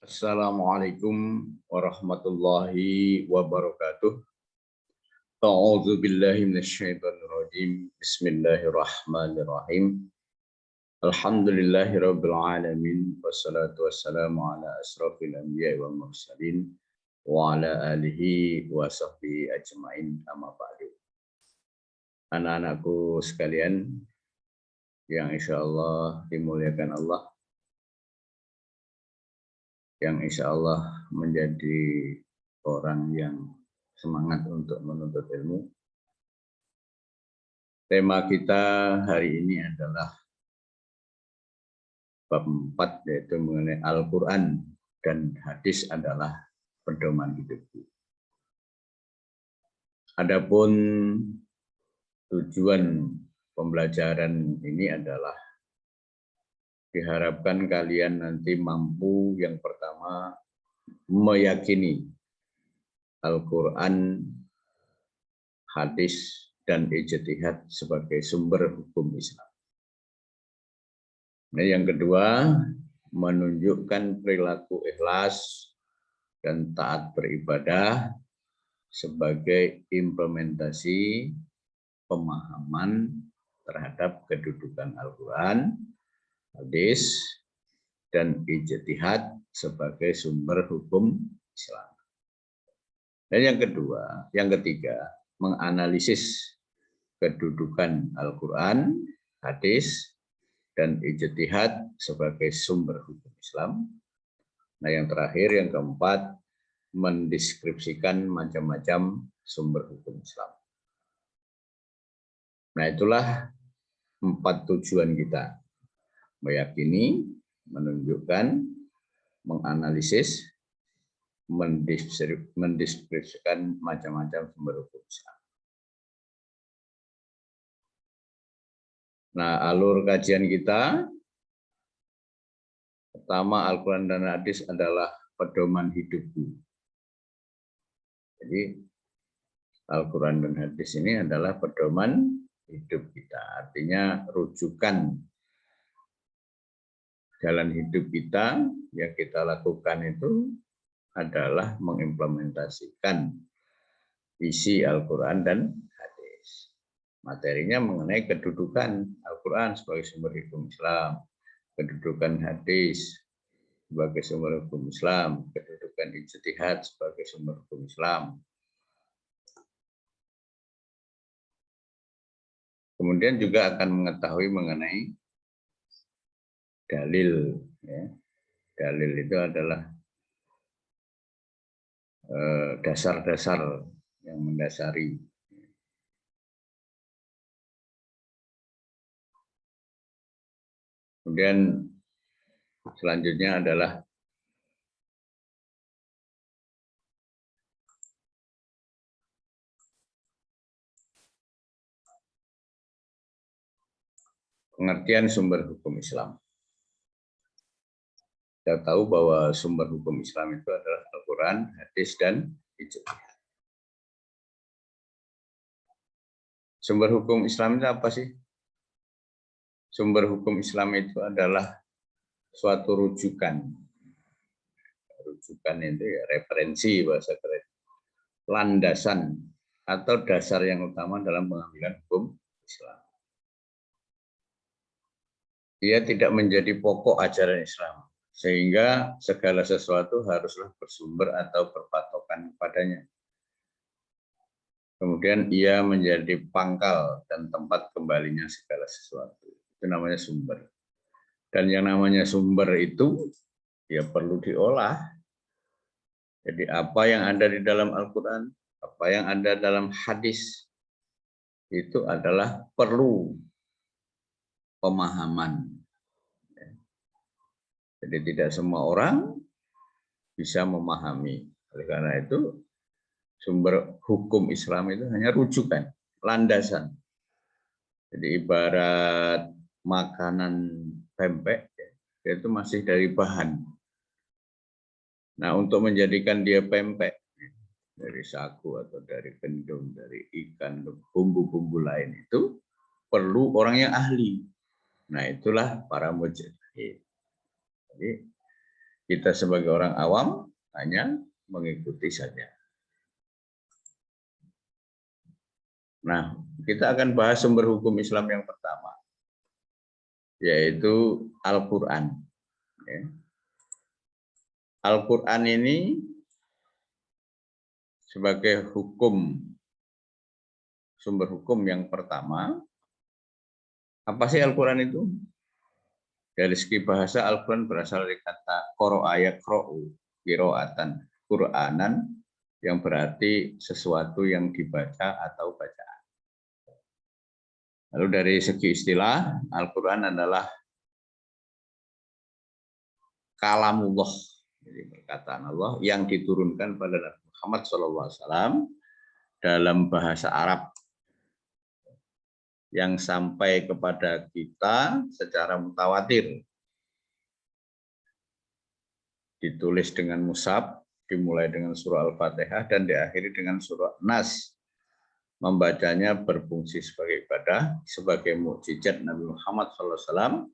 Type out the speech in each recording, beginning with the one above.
Assalamualaikum warahmatullahi wabarakatuh. A'udzu billahi minasyaitonir rajim. Bismillahirrahmanirrahim. Alhamdulillahirabbil alamin wassalatu wassalamu ala asrofil anbiya'i wal mursalin wa ala alihi wa sahbihi ajmain amma ba'du. Anak-anakku sekalian yang insyaallah dimuliakan Allah, yang insya Allah menjadi orang yang semangat untuk menuntut ilmu. Tema kita hari ini adalah bab 4, yaitu mengenai Al-Quran dan hadis adalah pedoman hidupku. Adapun tujuan pembelajaran ini adalah diharapkan kalian nanti mampu yang pertama meyakini Al-Quran, hadis, dan ijtihad sebagai sumber hukum Islam. Nah, yang kedua, menunjukkan perilaku ikhlas dan taat beribadah sebagai implementasi pemahaman terhadap kedudukan Al-Quran, hadis, dan ijtihad sebagai sumber hukum Islam. Dan yang ketiga, menganalisis kedudukan Al-Quran, hadis, dan ijtihad sebagai sumber hukum Islam. Nah, yang terakhir, yang keempat, mendeskripsikan macam-macam sumber hukum Islam. Nah, itulah 4 tujuan kita. Meyakini, menunjukkan, menganalisis, mendeskripsikan macam-macam sumber hukum Islam. Nah, alur kajian kita, pertama, Al-Quran dan hadis adalah pedoman hidupku. Jadi, Al-Quran dan hadis ini adalah pedoman hidup kita. Artinya, rujukan jalan hidup kita yang kita lakukan itu adalah mengimplementasikan isi Al-Quran dan hadis. Materinya mengenai kedudukan Al-Quran sebagai sumber hukum Islam, kedudukan hadis sebagai sumber hukum Islam, kedudukan ijtihad sebagai sumber hukum Islam. Kemudian juga akan mengetahui mengenai dalil. Dalil itu adalah dasar-dasar yang mendasari. Kemudian selanjutnya adalah pengertian sumber hukum Islam. Kita tahu bahwa sumber hukum Islam itu adalah Al-Quran, hadis, dan ijtihad. Sumber hukum Islam itu apa sih? Sumber hukum Islam itu adalah suatu rujukan. Rujukan itu ya referensi bahasa keren. Landasan atau dasar yang utama dalam pengambilan hukum Islam. Dia tidak menjadi pokok ajaran Islam, sehingga segala sesuatu haruslah bersumber atau berpatokan kepadanya. Kemudian ia menjadi pangkal dan tempat kembalinya segala sesuatu. Itu namanya sumber. Dan yang namanya sumber itu ya perlu diolah. Jadi apa yang ada di dalam Al-Quran, apa yang ada dalam hadis, itu adalah perlu pemahaman. Jadi tidak semua orang bisa memahami. Oleh karena itu, sumber hukum Islam itu hanya rujukan, landasan. Jadi ibarat makanan pempek, itu masih dari bahan. Nah, untuk menjadikan dia pempek, dari sagu atau dari gendong, dari ikan, bumbu-bumbu lain itu perlu orang yang ahli. Nah, itulah para mujtahid. Jadi Kita sebagai orang awam hanya mengikuti saja. Nah, kita akan bahas sumber hukum Islam yang pertama, yaitu Al-Quran. Al-Quran ini sebagai sumber hukum yang pertama. Apa sih Al-Quran itu? Dari segi bahasa, Al-Quran berasal dari kata qoro'a yaqro'u, qira'atan, Qur'anan, yang berarti sesuatu yang dibaca atau bacaan. Lalu dari segi istilah, Al-Quran adalah kalamullah, jadi perkataan Allah yang diturunkan pada Nabi Muhammad SAW dalam bahasa Arab, yang sampai kepada kita secara mutawatir. Ditulis dengan mushaf, dimulai dengan surah Al-Fatihah dan diakhiri dengan surah Nas. Membacanya berfungsi sebagai ibadah, sebagai mukjizat Nabi Muhammad SAW,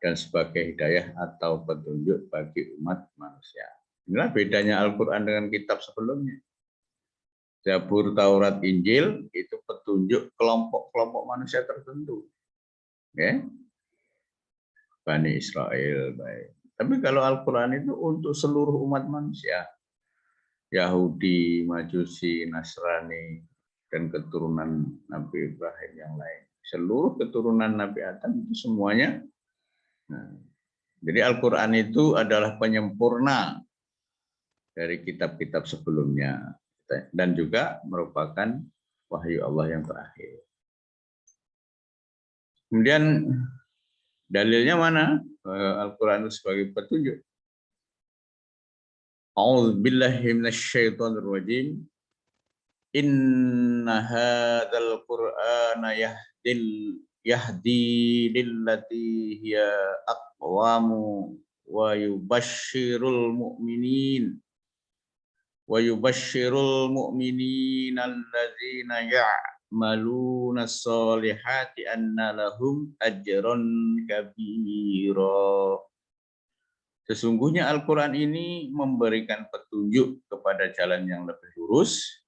dan sebagai hidayah atau petunjuk bagi umat manusia. Inilah bedanya Al-Quran dengan kitab sebelumnya. Zabur, Taurat, Injil itu petunjuk kelompok-kelompok manusia tertentu. Okay? Bani Israel, baik. Tapi kalau Al-Quran itu untuk seluruh umat manusia. Yahudi, Majusi, Nasrani, dan keturunan Nabi Ibrahim yang lain. Seluruh keturunan Nabi Adam itu semuanya. Nah, jadi Al-Quran itu adalah penyempurna dari kitab-kitab sebelumnya. Dan juga merupakan wahyu Allah yang terakhir. Kemudian dalilnya mana? Al-Quran itu sebagai petunjuk. A'udzubillahi minasyaitonir rajim. Inna hadzal Qur'ana yahdi lillati hiya aqwamu wa yubashshirul mu'minin alladzina ya'maluna sholihati anna lahum ajran kabira. Sesungguhnya Al-Quran ini memberikan petunjuk kepada jalan yang lebih lurus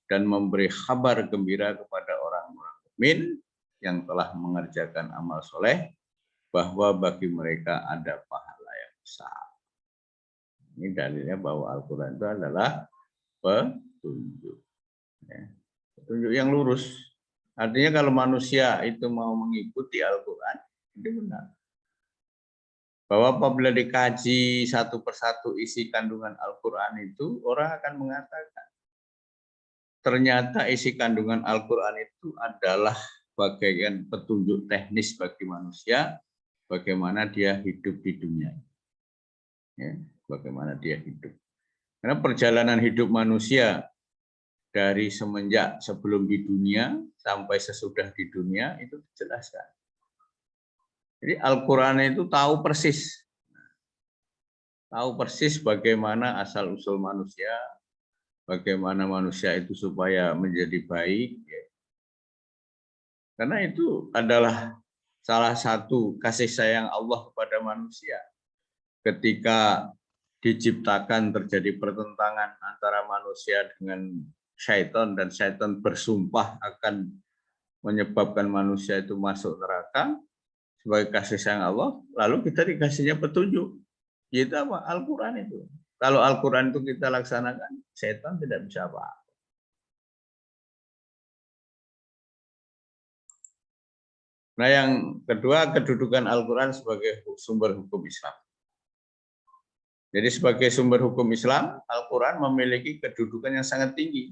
dan memberi kabar gembira kepada orang-orang mukmin yang telah mengerjakan amal soleh bahwa bagi mereka ada pahala yang besar. Ini dalilnya bahwa Al-Quran itu adalah petunjuk. Petunjuk yang lurus. Artinya kalau manusia itu mau mengikuti Al-Quran, itu benar. Bahwa apabila dikaji satu persatu isi kandungan Al-Quran itu, orang akan mengatakan, ternyata isi kandungan Al-Quran itu adalah bagian petunjuk teknis bagi manusia, bagaimana dia hidup di dunia. Ya, bagaimana dia hidup. Karena perjalanan hidup manusia dari semenjak sebelum di dunia sampai sesudah di dunia itu dijelaskan. Jadi Al-Quran itu tahu persis bagaimana asal-usul manusia, bagaimana manusia itu supaya menjadi baik. Karena itu adalah salah satu kasih sayang Allah kepada manusia. Ketika diciptakan terjadi pertentangan antara manusia dengan syaitan, dan syaitan bersumpah akan menyebabkan manusia itu masuk neraka, sebagai kasih sayang Allah, lalu kita dikasihnya petunjuk. Yaitu apa? Al-Quran itu. Kalau Al-Quran itu kita laksanakan, setan tidak bisa apa-apa. Nah, yang kedua, kedudukan Al-Quran sebagai sumber hukum Islam. Jadi sebagai sumber hukum Islam, Al-Quran memiliki kedudukan yang sangat tinggi.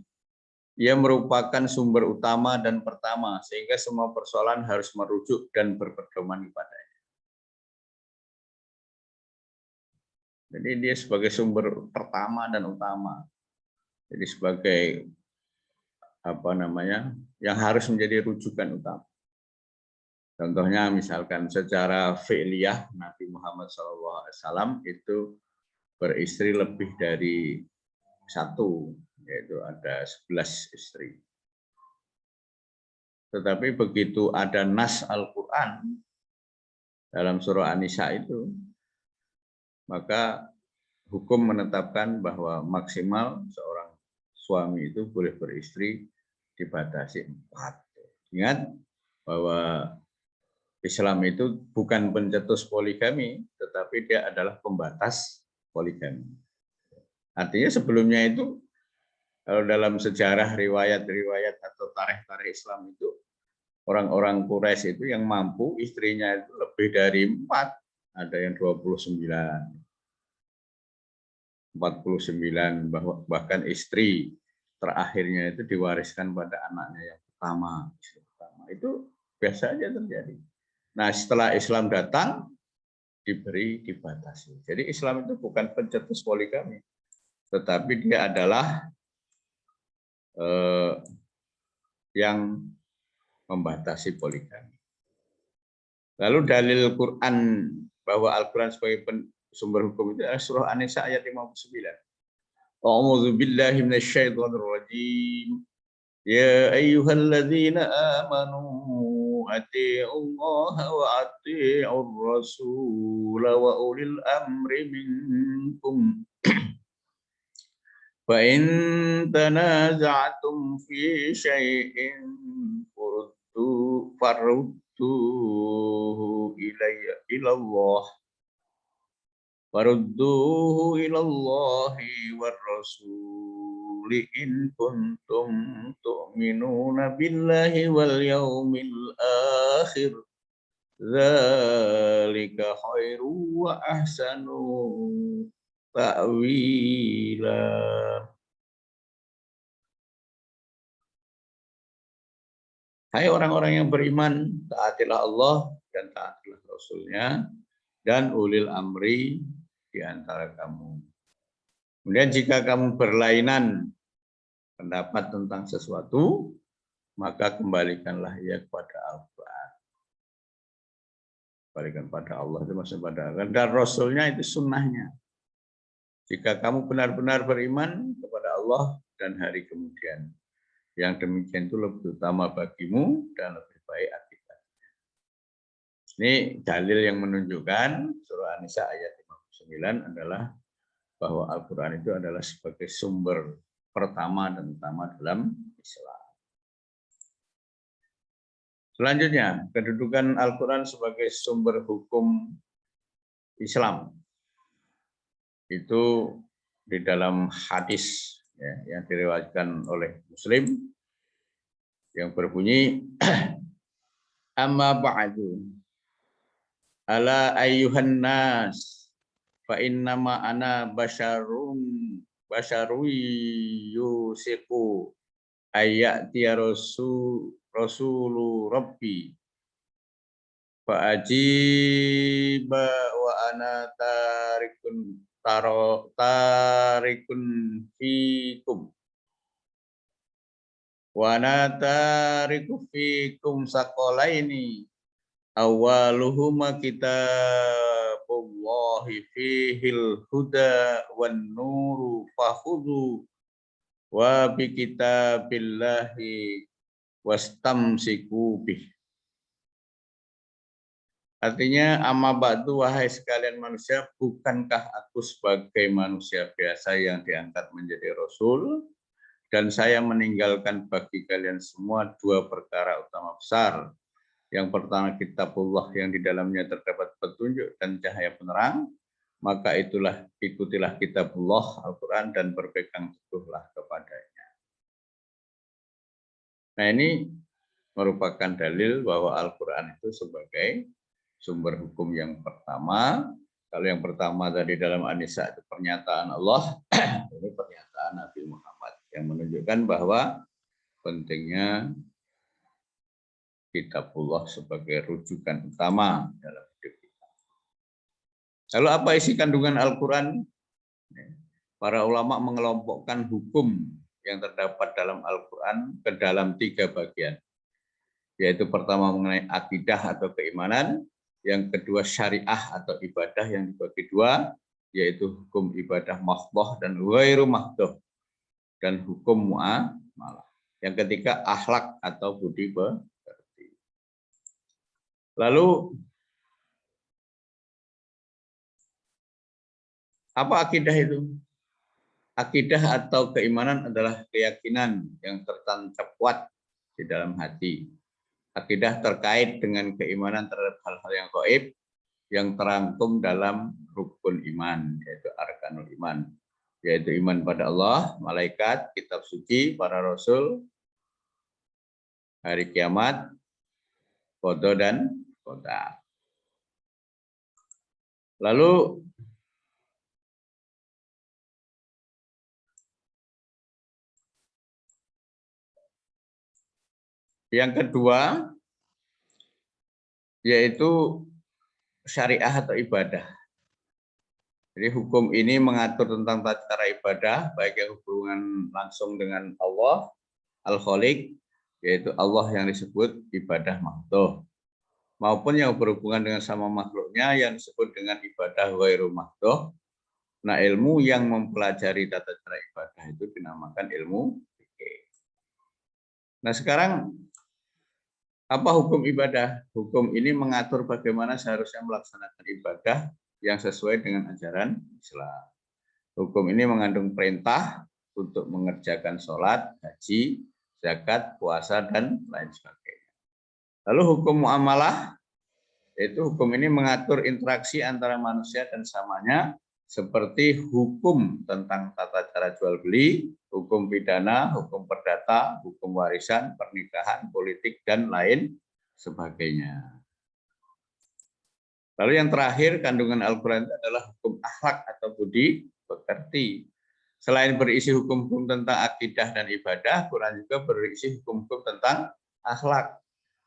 Ia merupakan sumber utama dan pertama, sehingga semua persoalan harus merujuk dan berpedoman kepadanya. Jadi dia sebagai sumber pertama dan utama. Jadi sebagai yang harus menjadi rujukan utama. Contohnya misalkan secara fi'liyah Nabi Muhammad SAW itu beristri lebih dari satu, yaitu ada 11 istri. Tetapi begitu ada nas Al-Quran dalam surah An-Nisa itu, maka hukum menetapkan bahwa maksimal seorang suami itu boleh beristri dibatasi 4. Ingat bahwa Islam itu bukan pencetus poligami, tetapi dia adalah pembatas poligami. Artinya sebelumnya itu, kalau dalam sejarah riwayat-riwayat atau tarikh-tarikh Islam itu, orang-orang Quraisy itu yang mampu istrinya itu lebih dari 4, ada yang 29, 49, bahkan istri terakhirnya itu diwariskan pada anaknya yang pertama. Itu biasa aja terjadi. Nah, setelah Islam datang, dibatasi. Jadi Islam itu bukan pencetus poligami, tetapi dia adalah yang membatasi poligami. Lalu dalil Quran bahwa Al-Quran sebagai sumber hukum itu adalah surah An-Nisa ayat 59. A'udzu billahi minasyaitonir rajim. Ya ayyuhalladzina amanu atii'ullaha wa atii'ur rasul wa ulil amri minkum. Fa in tanaza'tum fi syai'in farudduhu ilallah war rasuli in kuntum tu'minuna billahi wal yaumil akhir dzalika khairu wa ahsanu ta'wila. Hai orang-orang yang beriman, taatilah Allah dan taatilah Rasul-Nya dan ulil amri di antara kamu. Kemudian jika kamu berlainan pendapat tentang sesuatu, maka kembalikanlah ia kepada Al-Quran. Kembalikan pada Allah, itu maksudnya pada Allah. Dan Rasul-Nya itu sunnahnya. Jika kamu benar-benar beriman kepada Allah dan hari kemudian, yang demikian itu lebih utama bagimu dan lebih baik akibatnya. Ini dalil yang menunjukkan surah An-Nisa ayat 59 adalah bahwa Al-Quran itu adalah sebagai sumber pertama dan utama dalam Islam. Selanjutnya, kedudukan Al-Quran sebagai sumber hukum Islam. Itu di dalam hadis ya, yang diriwayatkan oleh Muslim yang berbunyi amma ba'du ala ayyuhan nas fa innama ana basyaru yusiku ayati rasulu rabbi fa ajiba wa ana tarikun fikum wa ana tariku fikum saqalaini awaluhuma kitabullahi fihil huda wan nuru fakhudhu wa bi kitabillahi wastamsiku bih. Artinya, amma ba'du wahai sekalian manusia, bukankah aku sebagai manusia biasa yang diangkat menjadi rasul, dan saya meninggalkan bagi kalian semua 2 perkara utama besar. Yang pertama kitabullah yang di dalamnya terdapat petunjuk dan cahaya penerang, maka ikutilah kitabullah Al-Quran dan berpegang teguhlah kepadanya. Nah, ini merupakan dalil bahwa Al-Quran itu sebagai sumber hukum yang pertama. Kalau yang pertama tadi dalam An-Nisa itu pernyataan Allah, ini pernyataan Nabi Muhammad yang menunjukkan bahwa pentingnya kitabullah sebagai rujukan utama dalam hidup kita. Lalu apa isi kandungan Al-Quran? Para ulama mengelompokkan hukum yang terdapat dalam Al-Quran ke dalam 3 bagian. Yaitu pertama mengenai akidah atau keimanan, yang kedua syariah atau ibadah yang dibagi 2, yaitu hukum ibadah mahdhah dan ghairu mahdhah, dan hukum muamalah. Yang ketiga akhlak atau budi pekerti. Lalu Apa akidah itu? Akidah atau keimanan adalah keyakinan yang tertancap kuat di dalam hati. Akidah terkait dengan keimanan terhadap hal-hal yang gaib yang terangkum dalam rukun iman, yaitu arkanul iman, yaitu iman pada Allah, malaikat, kitab suci, para rasul, hari kiamat, qada dan qadar. Lalu yang kedua yaitu syariah atau ibadah. Jadi hukum ini mengatur tentang tata cara ibadah, baik yang hubungan langsung dengan Allah, Al-Khaliq, yaitu Allah yang disebut ibadah makhluk, maupun yang berhubungan dengan sama makhluknya yang disebut dengan ibadah ghairu makhluk. Nah, ilmu yang mempelajari tata cara ibadah itu dinamakan ilmu fikih. Nah, sekarang apa hukum ibadah? Hukum ini mengatur bagaimana seharusnya melaksanakan ibadah yang sesuai dengan ajaran Islam. Hukum ini mengandung perintah untuk mengerjakan sholat, haji, zakat, puasa, dan lain sebagainya. Lalu hukum muamalah, yaitu hukum ini mengatur interaksi antara manusia dan samanya, seperti hukum tentang tata cara jual beli, hukum pidana, hukum perdata, hukum warisan, pernikahan, politik, dan lain sebagainya. Lalu yang terakhir, kandungan Al-Quran adalah hukum akhlak atau budi pekerti. Selain berisi hukum-hukum tentang akidah dan ibadah, Quran juga berisi hukum-hukum tentang akhlak.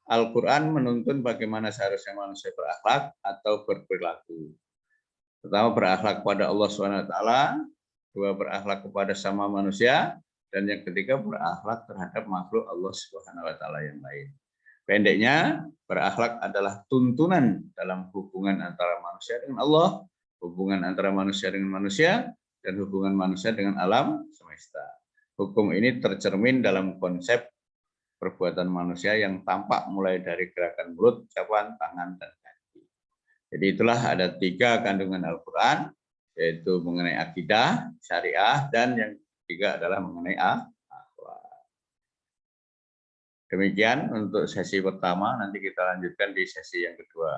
Al-Quran menuntun bagaimana seharusnya manusia berakhlak atau berperilaku. Pertama, berakhlak kepada Allah SWT, dua, berakhlak kepada sama manusia, dan yang ketiga, berakhlak terhadap makhluk Allah SWT yang lain. Pendeknya, berakhlak adalah tuntunan dalam hubungan antara manusia dengan Allah, hubungan antara manusia dengan manusia, dan hubungan manusia dengan alam semesta. Hukum ini tercermin dalam konsep perbuatan manusia yang tampak mulai dari gerakan mulut, ucapan, tangan, dan kaki. Jadi itulah ada 3 kandungan Al-Quran, yaitu mengenai akidah, syariah, dan yang ketiga adalah mengenai akhlak. Demikian untuk sesi pertama, nanti kita lanjutkan di sesi yang kedua.